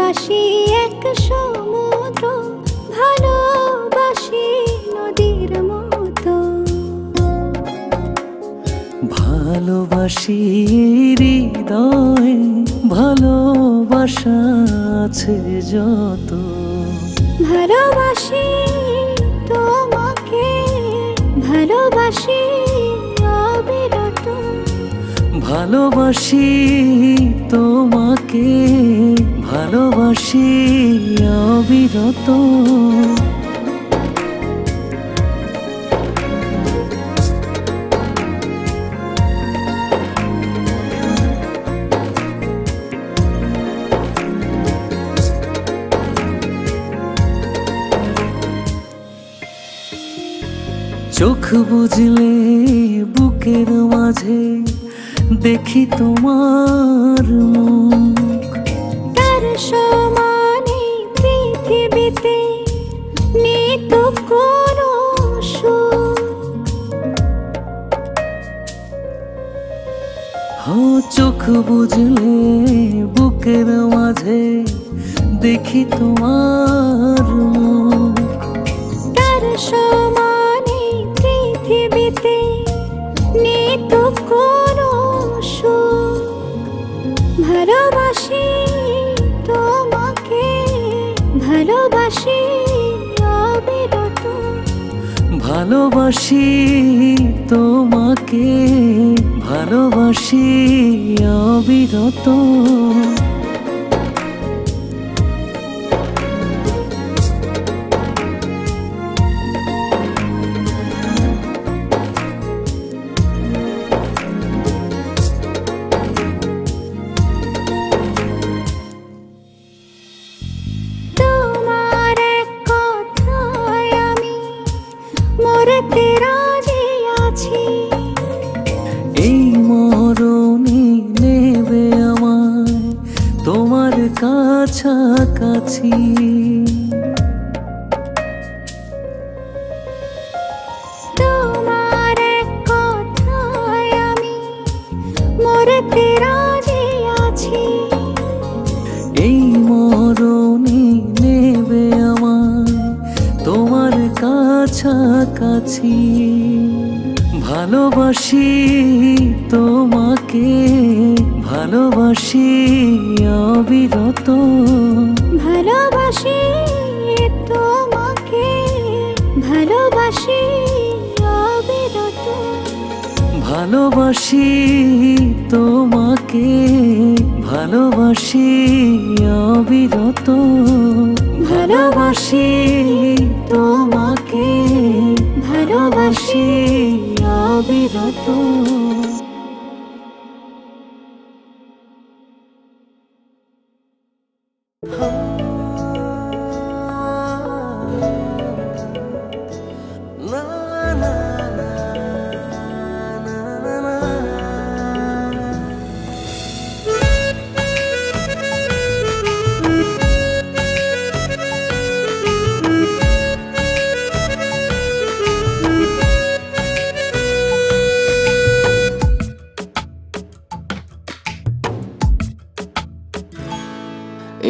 ভালোবাসি এক সমুদ্র, ভালোবাসি নদীর মতো। ভালোবাসি হৃদয়ে ভালোবাসা আছে যত। ভালোবাসি তোমাকে, ভালোবাসি অবিরত। ভালোবাসি তোমাকে, ভালোবাসি অবিরত। চোখ বুঝলে বুকের মাঝে দেখি তোমার মুখ। তার সমানে পৃথিবীতে নেই তো কোনো সুখ। চোখ বুঝলে বুকের মাঝে দেখি তোমার মুখ। তার সমানে পৃথিবীতে নেই তো কোনো সুখ। ভালোবাসি তোমাকে, ভালোবাসি অবিরত। ভালোবাসি তোমাকে, ভালোবাসি অবিরত। তোমার এক কথায় আমি মরতে রাজি আছি। এই মরণে নেবে আমায় তোমার কাছাকাছি। তোমার এক কথায় আমি মরতে রাজি আছি। এই মরণে নেবে আমায় তোমার কাছাকাছি। ভালোবাসি তোমাকে, ভালোবাসি অবিরত। ভালোবাসি তোমাকে, ভালোবাসি অবিরত। ভালোবাসি তোমাকে, ভালোবাসি অবিরত। ভালোবাসি তোমাকে, ভালোবাসি অবিরত।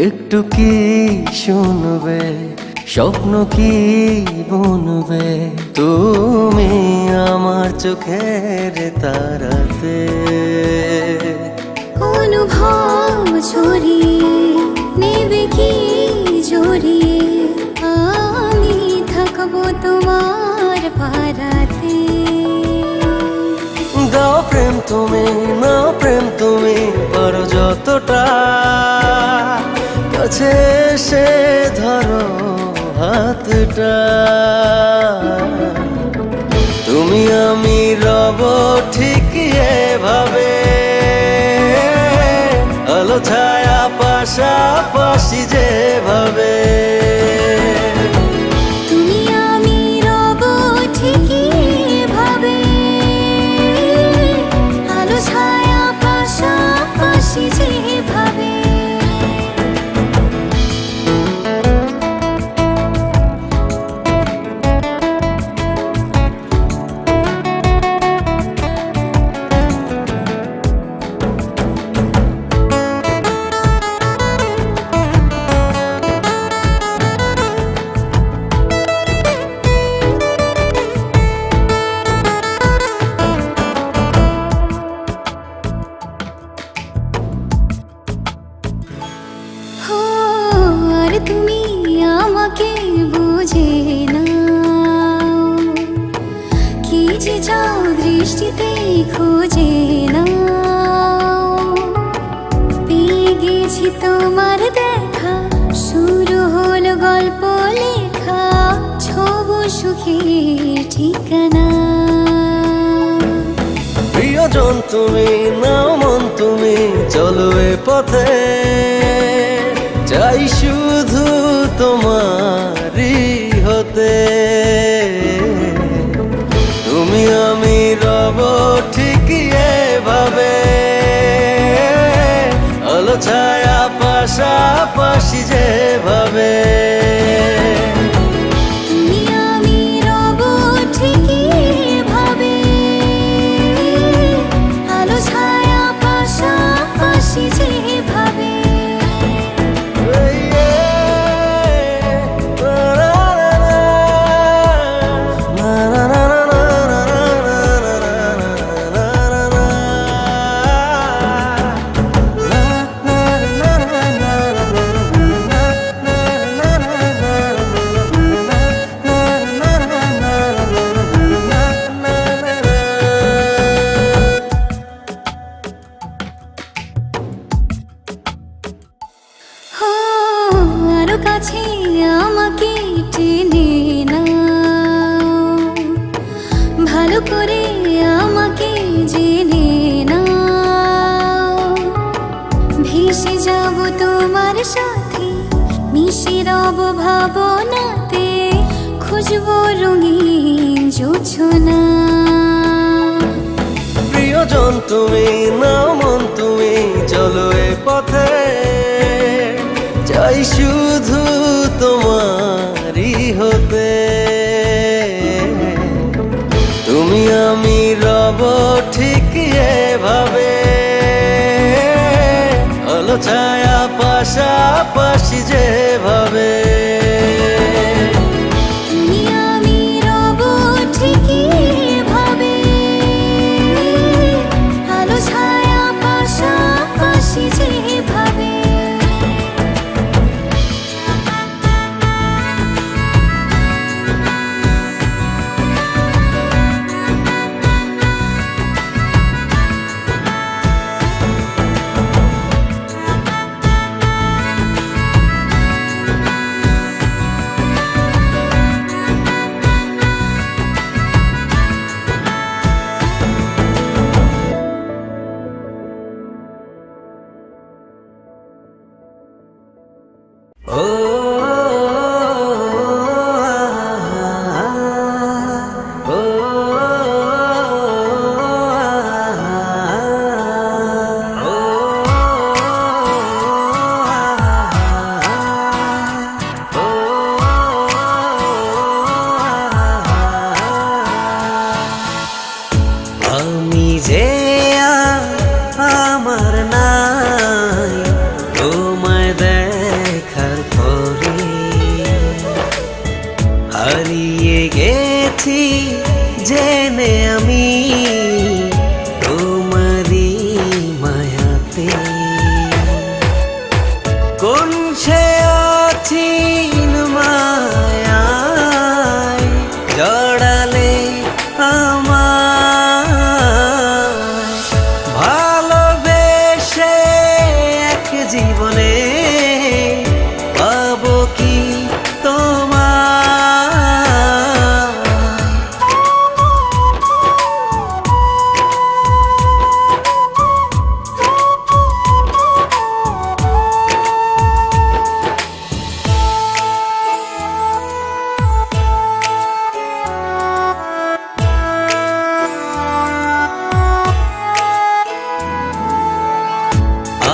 একটু কি শুনবে, স্বপ্ন কি বুনবে তুমি আমার চোখের তারাতে। অনুভব ছড়িয়ে নেবে কি জড়িয়ে, আমি থাকবো তোমার পারাতে। দাও প্রেম তুমি, নাও প্রেম তুমি, পারো যতটা কাছে এসে ধরো হাতটা। তুমি আমি রব ঠিক এভাবে, আলো ছায়া পাশাপাশি যেভাবে। তুমি আমি রব ঠিকই ভাবে, আলো ছায়া পাশাপাশি যেভাবে। যে যাও দৃষ্টিতে খুঁজে নাও, পেয়ে গেছি তোমার দেখা, শুরু হলো গল্প লেখা, ছব সুখের ঠিকানা। প্রিয়জন তুমি, নাও মন তুমি, চলো এ পথে, চাই শুধু তোমারই হতে। তুমি আমি রব ঠিকই এভাবে, আলো ছায়া পাশাপাশি যেভাবে। তুমি আমি রব ঠিকই এভাবে, আলো ছায়া পাশাপাশি যেভাবে। আরো কাছে আমাকে টেনে নাও, ভালো করে আমাকে জেনে নাও। ভেসে যাব তোমার সাথে, মিশে রব ভাবনাতে, খুঁজবো রঙিন জোছনা। প্রিয়জন তুমি, নাও মন তুমি, চলো এ পথে, চাই শুধু তোমারই হতে। তুমি আমি রব ঠিক এভাবে, আলো ছায়া পাশাপাশি যেভাবে। তুমি আমি রব ঠিকই এভাবে, আলো ছায়া পাশাপাশি যেভাবে। আমি যে আমার নাই তোমায় দেখার পরে, হারিয়ে গেছি জেনে আমি তোমারই মায়াতে। কোন সে অচিন মায়ায় জড়ালে ভালোবেসে এক জীবনে, পাবো কি তোমার?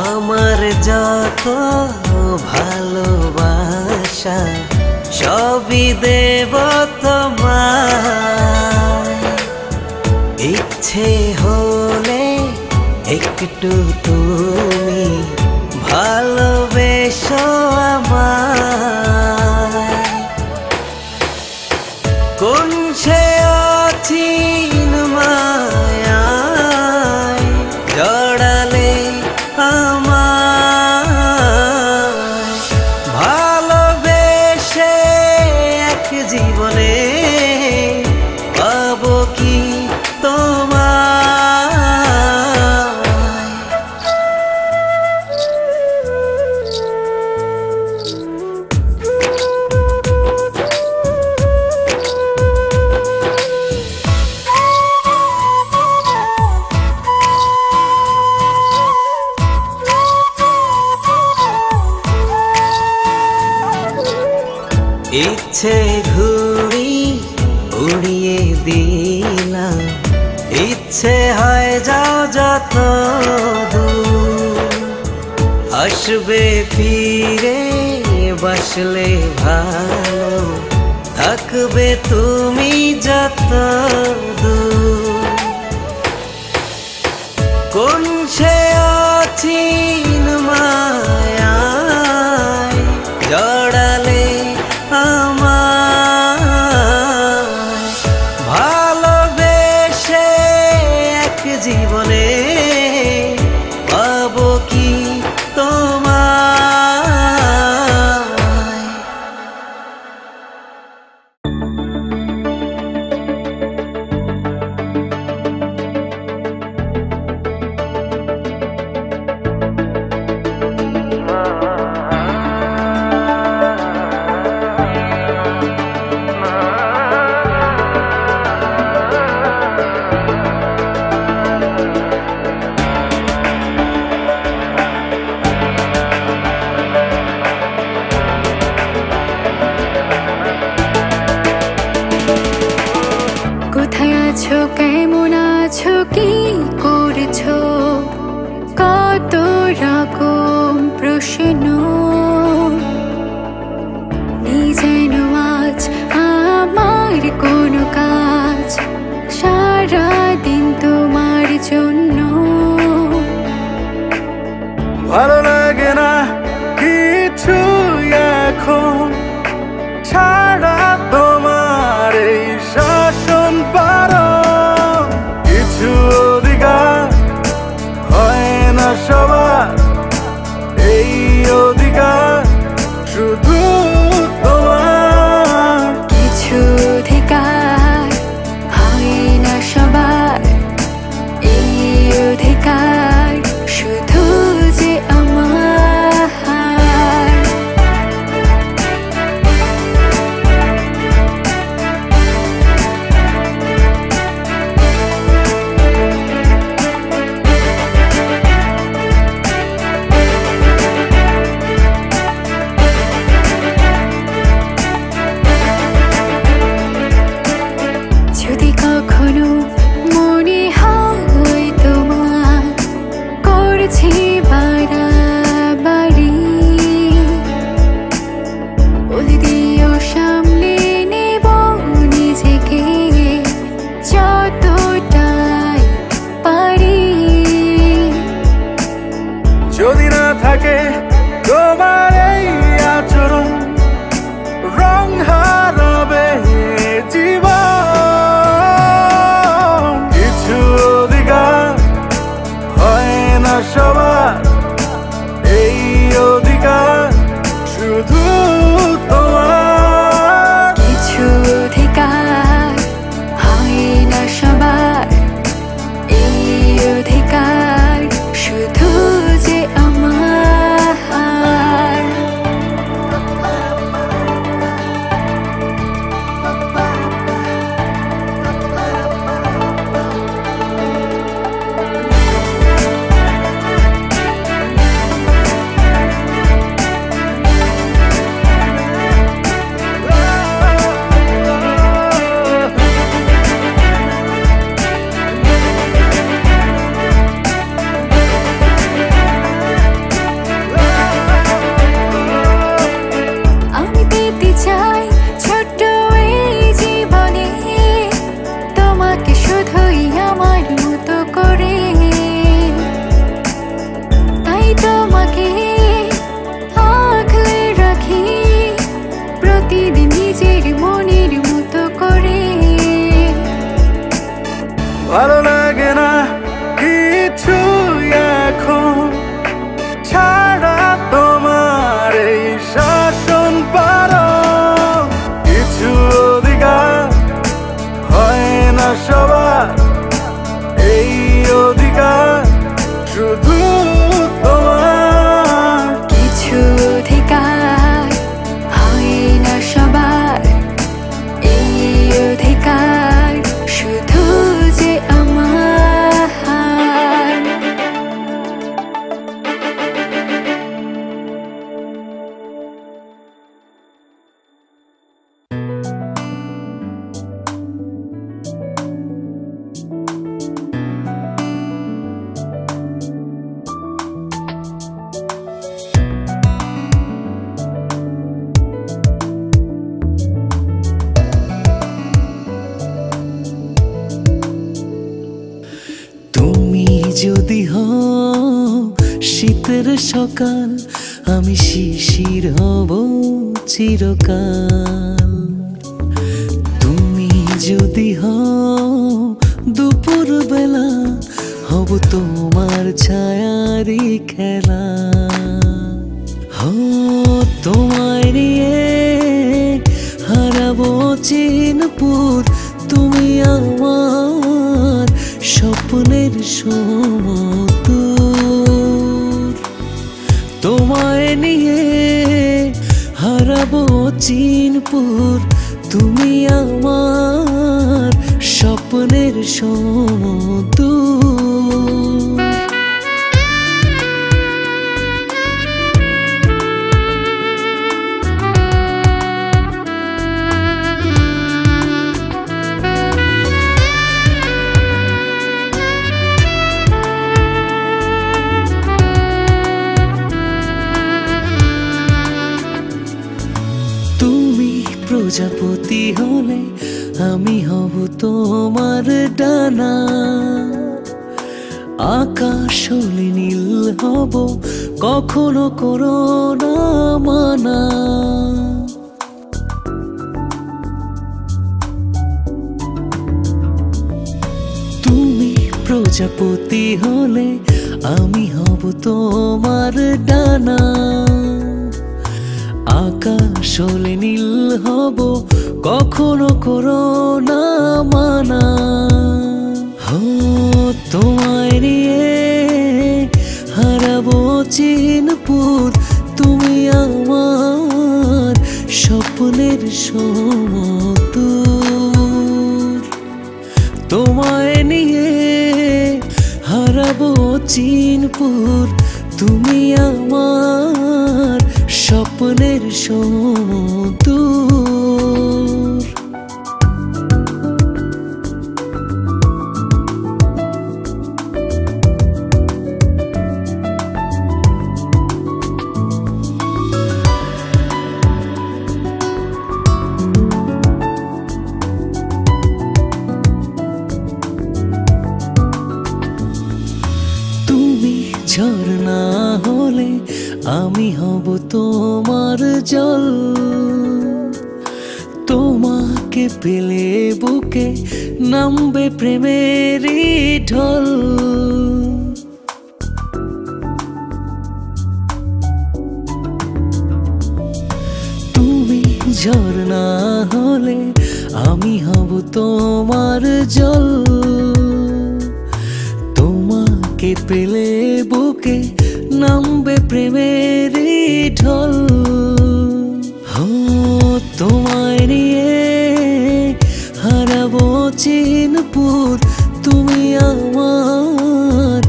আমার যত ভালোবাসা সবই দেব তোমায়, ইচ্ছে হলে একটু তুমি ভালোবেসো আমায়। কোন সে অচিন মায়ায় জড়ালে ভালোবেসে এক জীবনে, পাবো কি ইচ্ছে ঘুড়ি উড়িয়ে দিলাম, ইচ্ছে হয় যাও যত দূর, আসবে ফিরে বাসলে ভালো, থাকবে তুমি যত দূর। কোন সে অচিন মায়ায় জড়ালে আমায়, ভালোবেসে এক জীবনে পাবো কি তোমায়। কোথায় আছো, কেমন আছো, কি করছো, কত রকম প্রশ্ন যেন আজ আমার কোনো কাজ, সারাদিন তোমার জন্য। ভালো লাগে না কিছু এখন, ছাড়া তোমার এই শাসন পারো, কিছু অধিকার হয় না সবার, এই অধিকার শুধু তোমার। কিছু অধিকার হয় না সবার, এই অধিকার শুধু যে আমার। যদি কখনো মনে হয় তোমার করছি বাড়াবাড়ি, বলে দিও সামলে নেব নিজেকে যতটাই পারি। যদি না থাকে তোমার এই আচরণ, রং হারাবে জীবন। কিছু অধিকার হয় না সবার, এই অধিকার শুধু তোমার। কিছু অধিকার হয় না সবার, এই অধিকার শুধু যে আমার। আমি পেতে চাই ছোট্ট এই জীবনে তোমাকে শুধুই আমার মতো করে, তাই তোমাকে আগলে রাখি প্রতিদিন নিজের মনের মতো করে। ভালো লাগে না কিছু এখন, ছাড়া তোমার এই শাসন পারো, কিছু অধিকার হয় না সবার, এই অধিকার শুধু তোমার। কিছু অধিকার হয় না সবার, এই অধিকার শুধু যে আমার। যদি হও শীতের সকাল, আমি শিশির হব চিরকাল। তুমি যদি হও দুপুর বেলা, হব তোমার ছায়ারি খেলা। তোমায় নিয়ে হারাবো চিনপুর, তুমি আমার স্বপ্নের সমুদ্র। তোমায় নিয়ে হারাবো চিনপুর, তুমি আমার স্বপ্নের সমুদ্র। প্রজাপতি হলে আমি হব তোমার ডানা, আকাশ হলে নীল হব কখনো করো না মানা। তুমি প্রজাপতি হলে আমি হব তোমার ডানা, আকাশ হলে নীল হব কখনো করো না মানা। তোমায় নিয়ে হারাবো চিনপুর, তুমি আমার স্বপ্নের সমুদ্র। তোমায় নিয়ে হারাবো চিনপুর, তুমি আমার স্বপ্নের সমুদ্র। তুমি ঝর্ণা হলে আমি হব তোমার জল, তোমাকে পেলে বুকে নামবে প্রেমেরই ঢল। তুমি ঝর্ণা হলে আমি হব তোমার জল, তোমাকে পেলে বুকে নামবে প্রেমেরই ঢল। তোমায় নিয়ে হারাবো চিনপুর, তুমি আমার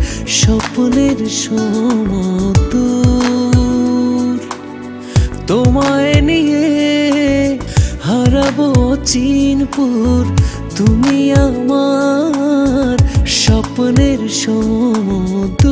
স্বপ্নের সমুদ্র। তোমায় নিয়ে হারাবো চিনপুর, তুমি আমার স্বপ্নের সমুদ্র।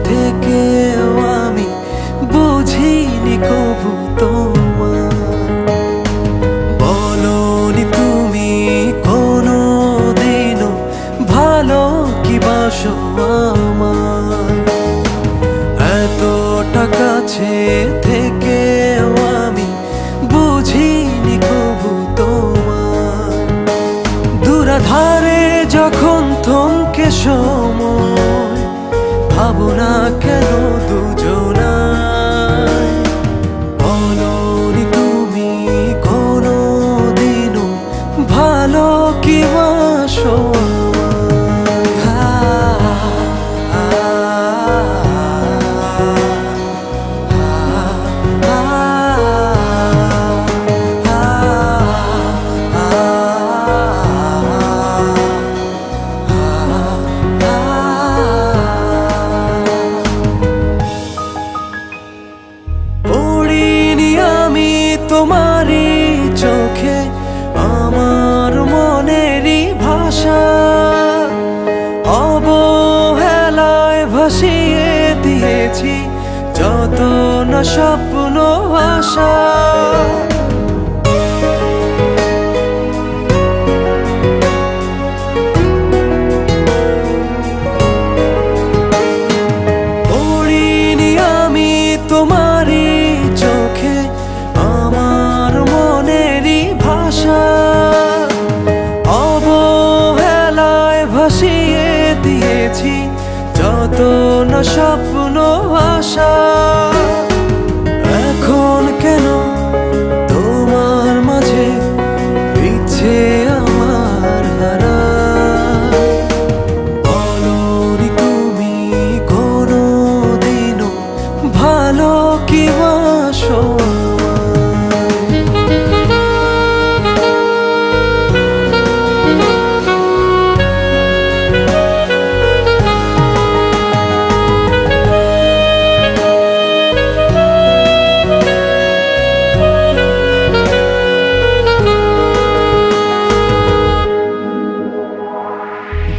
থেকেও আমি বুঝিনি কবু তোমার। বলোনি তুমি কোনো দিনও ভালো কি বাসো আমায়। এতটা কাছে থেকেও আমি বুঝিনি কবু তোমার। দুরাধারে যখন থমকে সময়, ভাবনা কেন দুজনায়। বলোনি তুমি কোনো দিনও ভালো কি বাসো আমায়। স্বপ্ন আশা। পড়িনি আমি তোমারই চোখে আমার মনেরই ভাষা, অবহেলায় ভাসিয়ে দিয়েছি যত না স্বপ্ন আশা। এখন কেন তোমার মাঝে ইচ্ছে আমার হারায়? বলোনি তুমি কোনোদিনও ভালো কি বাসো?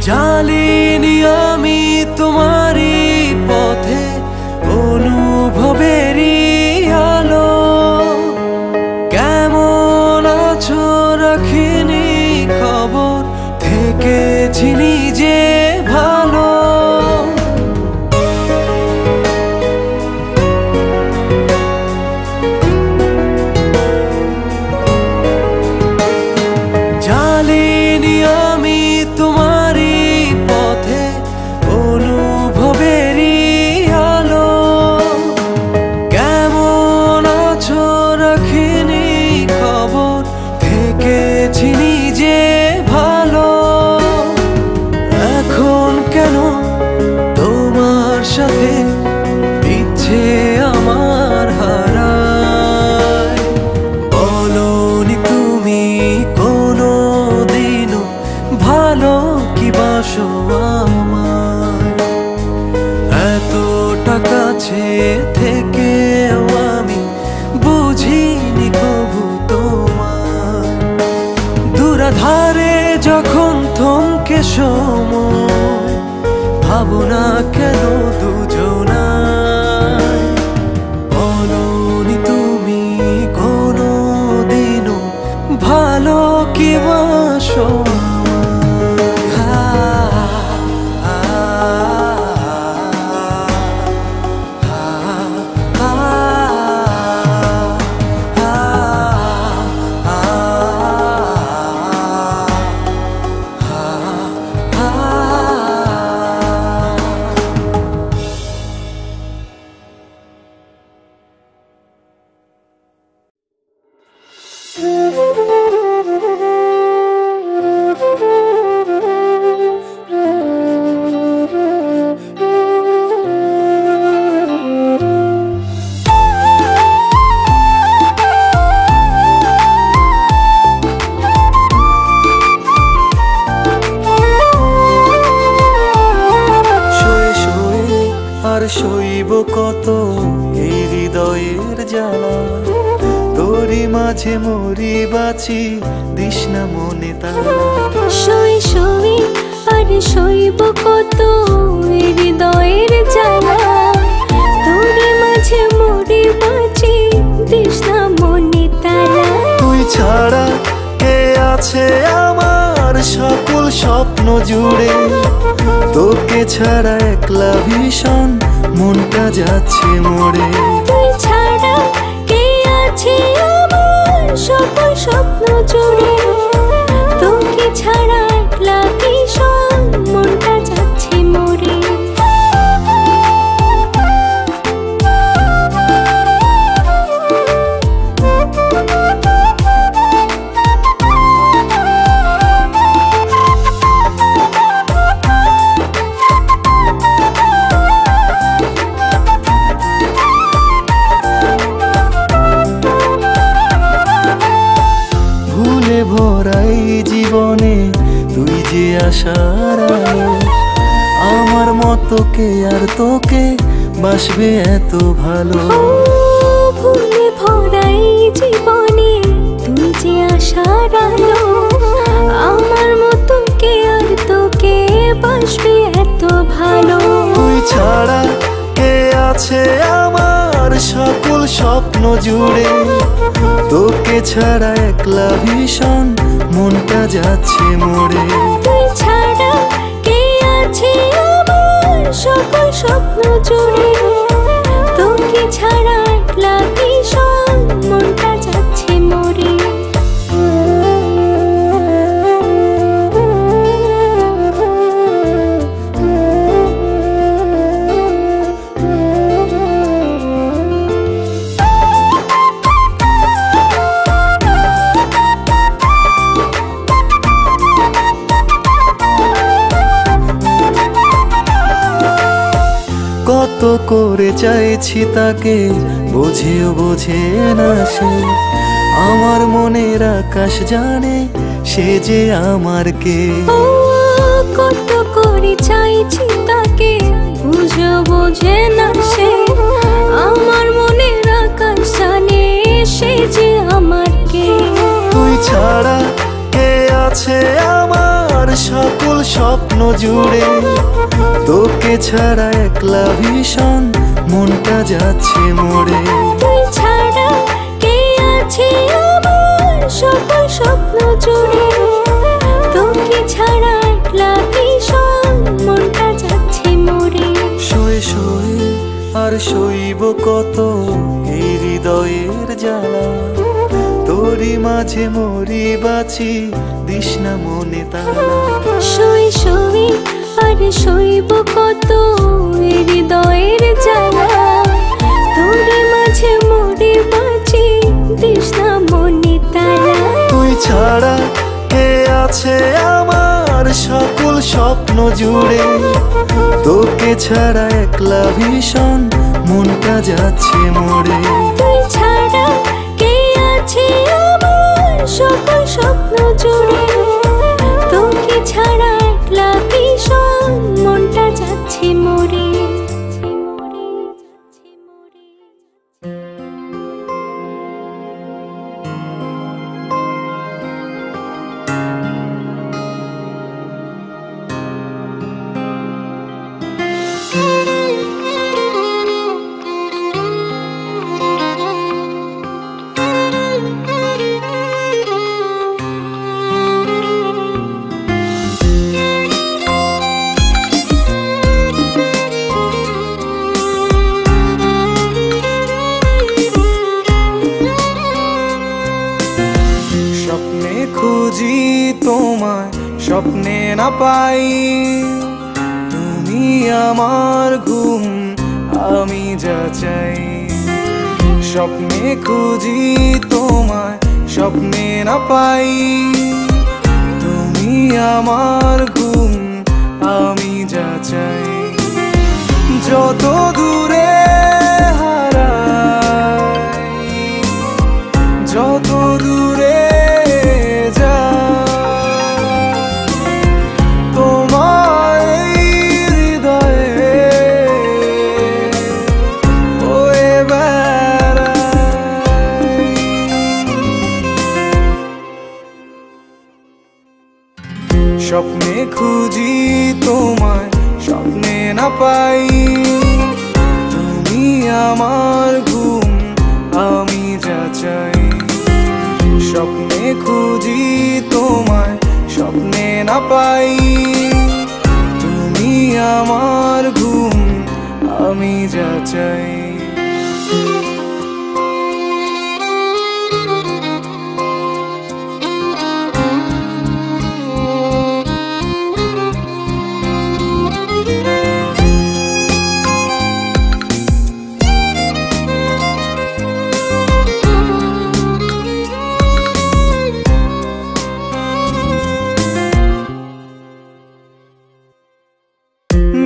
জালিনি আমি তোমারই পথে অনুভবেরই আলো, কেমন আছো রাখিনি খবর, থেকেছি নিজে ভালো। জালিনি আমি তোমারই পথে অনুভবেরই আলো, কেমন আছো রাখিনি খবর, থেকেছি নিজে ভালো। এখন কেন তোমার সাথে ইচ্ছে আমার হারায়? বলোনি তুমি কোনোদিনও ভালো কি বাসো আমায়? এতটা কাছে থেকেও আমি বুঝিনি কবু তোমার। দুরাধারে যখন থমকে সময়, ভাবনা কেন দুজনায়? বলোনি তুমি কোনোদিনও ভালো কি বাসো? সইব কত এই হৃদয়ের জ্বালা, তোরই মাঝে মরি বাঁচি দিস না মনে তালা। সই সই আর সইব কত এই হৃদয়ের জ্বালা, তোরই মাঝে মরি বাঁচি দিস না মনে তালা। তুই ছাড়া কে আছে আমার সকল স্বপ্ন জুড়ে, তোকে ছাড়া একলা ভীষণ মনটা যাচ্ছে মরে। তুই ছাড়া কে আছে আমার সকল স্বপ্ন জুড়ে, তোকে ছাড়া একলা ভীষণ মনটা যাচ্ছে মরে। ভরাই জীবনে তুই যে আশার আলো, আমার মতো কে আর তোকে বাসবে এত ভালো। ভুলে ভরাই জীবনে তুই যে আশার আলো, আমার মতো কে আর তোকে বাসবে এত ভালো। তুই ছাড়া কে আছে আমার সকল স্বপ্ন জুড়ে তোকে ছাড়া একলা ভীষণ মনটা যাচ্ছে মরে। তুই ছাড়া কে আছে আমার সকল স্বপ্ন জুড়ে, তোকে ছাড়া একলা ভীষণ মনটা যাচ্ছে মরে। কত করে চাইছি তাকে, বোঝেও বোঝে না সে। আমার মনের আকাশ জানে সে যে আমার কে। ও কত করে চাইছি তাকে, বুঝো বোঝে না সে। আমার মনের আকাশ জানে সে যে আমার কে। তুই ছাড়া কে আছে আমার সকল স্বপ্ন জুড়ে, তোকে ছাড়া একলা ভীষণ মনটা যাচ্ছে মরে। তুই ছাড়া কে আছে আমার সকল স্বপ্ন জুড়ে, তোকে ছাড়া একলা ভীষণ মনটা যাচ্ছে মরে। শোয়ে শোয়ে আর শৈব কত এই হৃদয়ের জ্বালা, তোরই মাঝে মরি বাঁচি দিস না মনে তালা। শুই শুই আর শৈব কত হৃদয়ের জ্বালা, তোর মাঝে মরে বাঁচি দিস না মনে তালা। তুই ছাড়া কে আছে আমার সকল স্বপ্ন জুড়ে, তোকে ছাড়া একলা ভীষণ মনটা যাচ্ছে মরে। তুই ছাড়া কে আছে আমার সকল স্বপ্ন জুড়ে, তোকে ছাড়া একলা ভীষণ মনটা যাচ্ছে মরে। স্বপ্নে খুঁজি তোমায়, স্বপ্নে না পাই। তুমি আমার ঘুম, আমি যা চাই। স্বপ্নে খুঁজি তোমায়, স্বপ্নে না পাই। তুমি আমার ঘুম, আমি যা চাই। যত দূরে হারাই, যত দূরে স্বপ্নে খুঁজি তোমায়, স্বপ্নে না পাই। তুমি আমার ঘুম, আমি যা চাই। স্বপ্নে খুঁজি তোমায়, স্বপ্নে না পাই। তুমি আমার ঘুম, আমি যা চাই।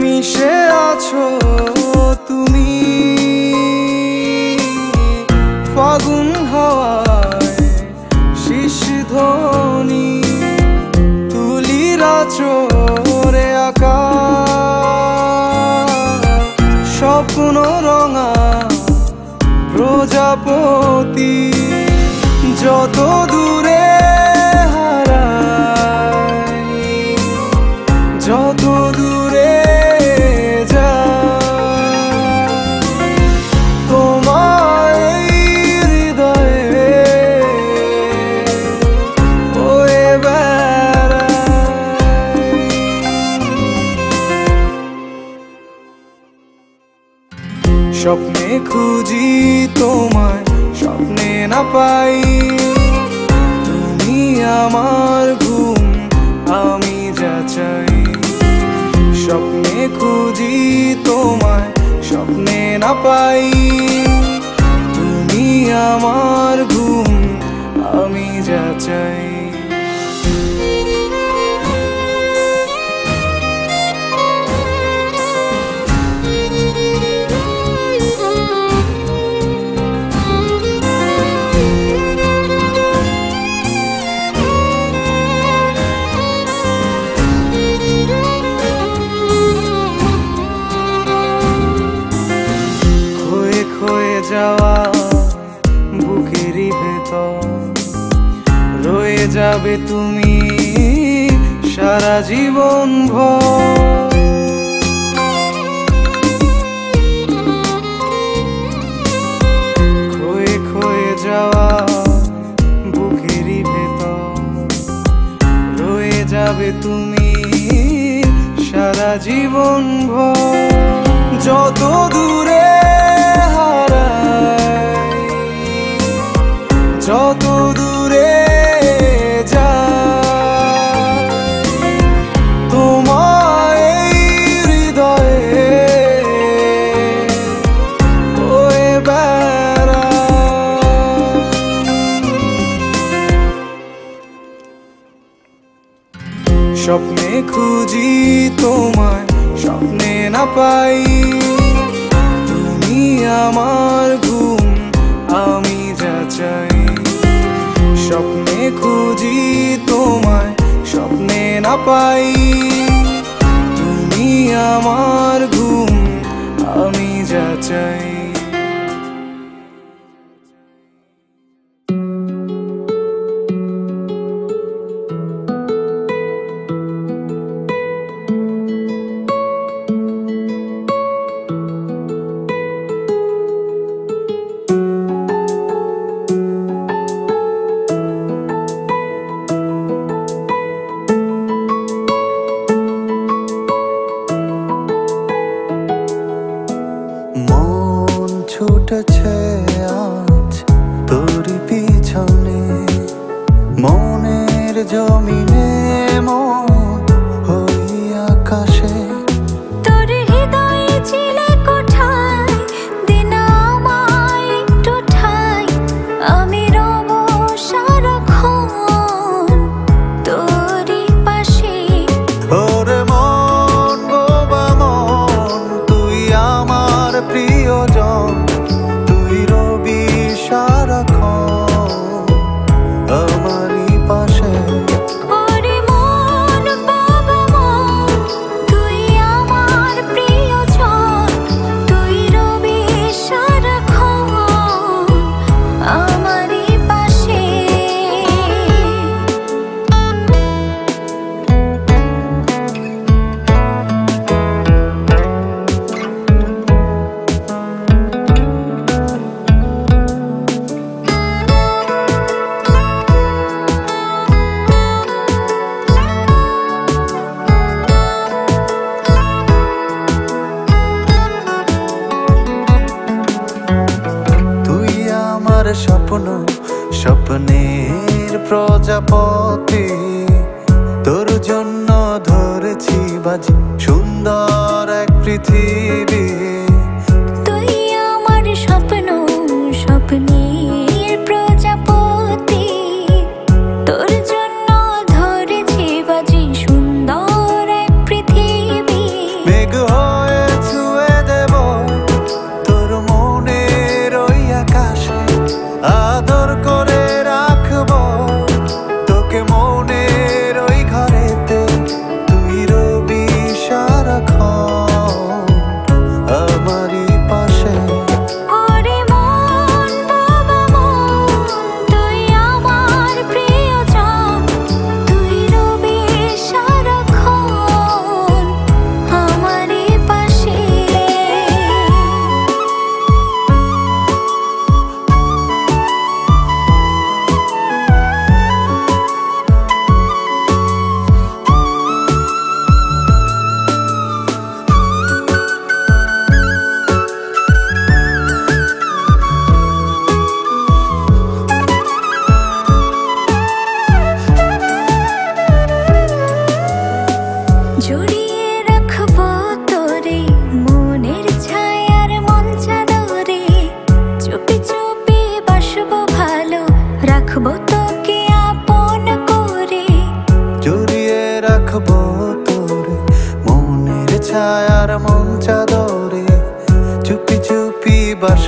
মিশে আছো তুমি ফাগুন হাওয়ায়, শিশধনি তুলির আঁচড়ে আঁকা স্বপ্ন রঙা প্রজাপতি। যত দূরে হারাই, যত দূরে তোমায় তোমায় স্বপ্নে না পাই। তুমি আমার ঘুম, আমি যা চাই। স্বপ্নে খুঁজি তোমায় স্বপ্নে না পাই। তুমি আমার ঘুম, আমি যা চাই। যাওয়া বুকেরই ভেতর রয়ে যাবে তুমি সারা জীবন ভর। খয়ে খয়ে যাওয়া বুকেরই ভেতর রয়ে যাবে তুমি সারা জীবন ভর। যত দূরে যত দূরে যায় তোমায় হৃদয়ে বয়ে বেড়ায়। স্বপ্নে খুঁজি তোমায় স্বপ্নে না পাই। তুমি আমার ঘুম, আমি যা চাই। স্বপ্নে খুঁজি তোমায় স্বপ্নে না পাই। তুমি আমার ঘুম, আমি যা চাই। ছুটেছে আজ তোরই পিছনে, মনের জমিনে মন ওই আকাশে। তোর হৃদয়ে ছিলে কোঠায় দিন আমায় একটু ঠাই। আমি রব সারাক্ষণ তোরই পাশে। ওরে মন বোবা মন, তুই আমার প্রিয়জন। তুই রবি সারাক্ষণ আমারই পাশে। ওরে মন বাবা মন, তুই আমার প্রিয়জন। তুই রবি সারাক্ষণ আমারই পাশে। তুই আমার স্বপ্ন, স্বপ্নের প্রজাপতি। তোর জন্য ধরেছি বাজি সুন্দর এক পৃথিবী। তুই আমার স্বপ্ন, স্বপ্নের প্রজাপতি। তোর জন্য ধরেছি বাজি সুন্দর এক পৃথিবী। মেঘ হয়ে ছুঁয়ে দেব তোর মনের ওই আকাশে। আদর করে রাখবো তোকে মনের ওই ঘরেতে। তুই রবি সারাক্ষণ আমার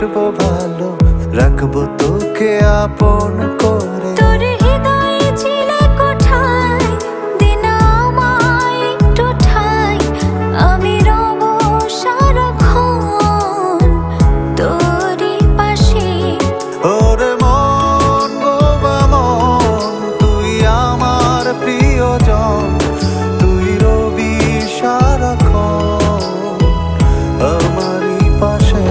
বাসবো ভালো, রাখবো তোকে আপন করে। তোর হৃদয়ে ছিলে কোঠায়, দিন আমায় একটু ঠাই, আমি রব সারাক্ষণ তোরই পাশে। ওরে মন বোবা মন, তুই আমার প্রিয়জন, তুই রবি সারাক্ষণ আমারই পাশে।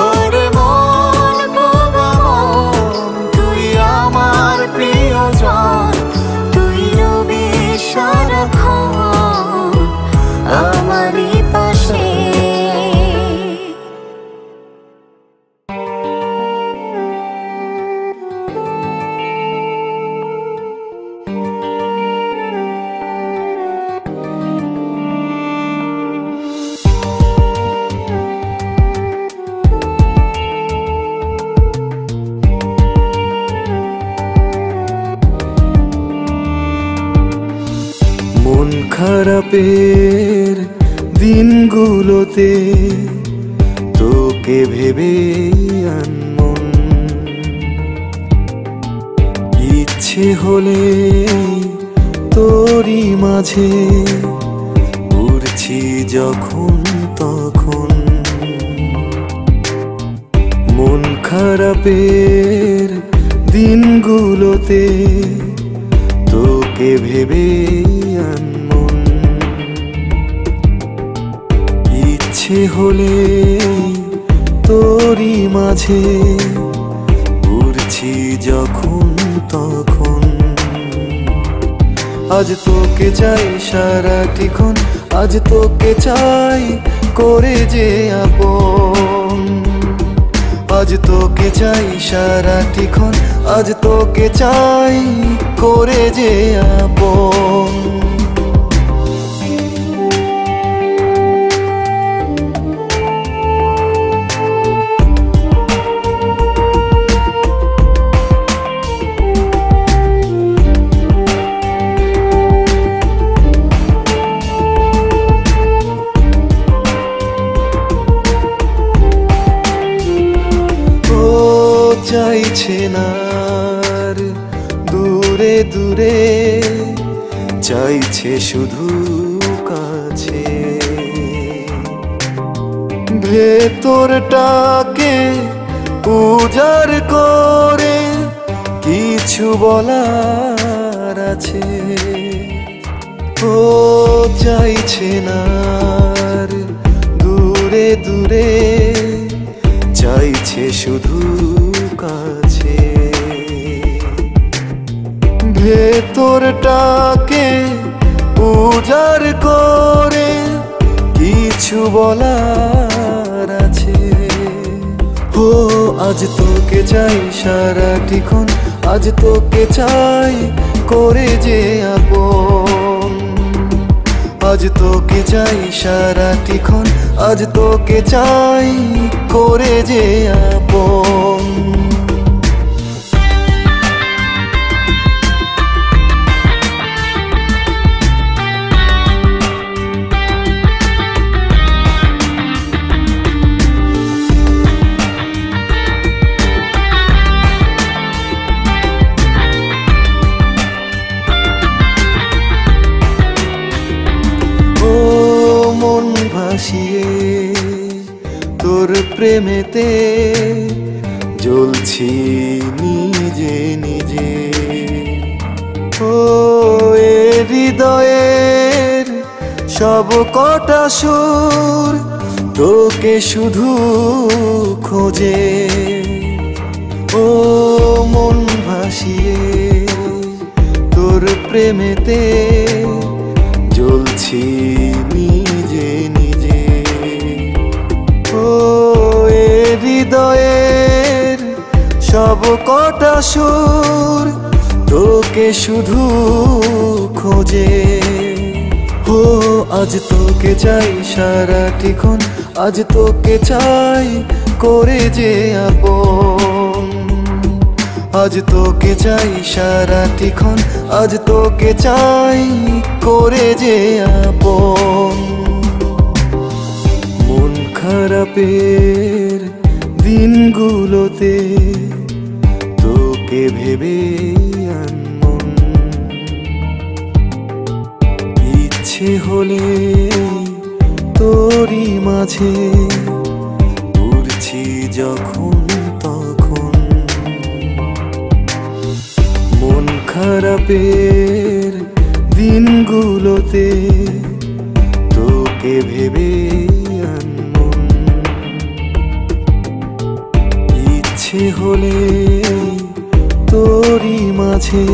ওরে মন বোবা মন, তুই আমার প্রিয়জন, তুই রবি সারাক্ষণ আমারই পাশে। মন খারাপের দিনগুলোতে তোকে ভেবে আনমন, ইচ্ছে হলে তোরই মাঝে উড়ছি যখন তখন। মন খারাপের দিনগুলোতে তোকে ভেবে আনমন, ইচ্ছে হলে তোরই মাঝে উড়ছি যখন তখন। আজ তোকে চাই সারাটিক্ষণ, আজ তোকে চাই করে যে আপন। আজ তোকে চাই সারাটিক্ষণ, আজ তোকে চাই করে যে আপন। চাইছে না আর দূরে দূরে, চাইছে শুধু কাছে। ভেতরটাকে উজাড় করে কিছু বলার আছে। ও চাইছে না আর দূরে দূরে, চাইছে শুধু কাছে। ভেতরটাকে উজাড় করে কিছু বলার আছে। ও আজ তোকে চাই সারাটিক্ষণ, আজ তোকে চাই করে যে আপন। আজ তোকে চাই সারাটিক্ষণ, আজ তোকে চাই করে যে আপন। ভাসিয়ে তোর প্রেমেতে জ্বলছি নিজে নিজে। ও এ হৃদয়ের সব কটা সুর তোকে শুধু খোঁজে। ও মন ভাসিয়ে তোর প্রেমেতে জ্বলছি নিজে নিজে। ও এ হৃদয়ের সব কটা সুর তোকে শুধু খোঁজে। ও আজ তোকে চাই সারাটিক্ষণ, আজ তোকে চাই করে যে আপন। আজ তোকে চাই সারাটিক্ষণ, আজ তোকে চাই করে যে আপন। মন খারাপের দিনগুলোতে তোকে ভেবে আনমন ইচ্ছে হলে তোরই মাঝে উড়ছি যখন তখন মন খারাপের দিনগুলোতে তোকে ভেবে আনমন ইচ্ছে হলে তোরই মাঝে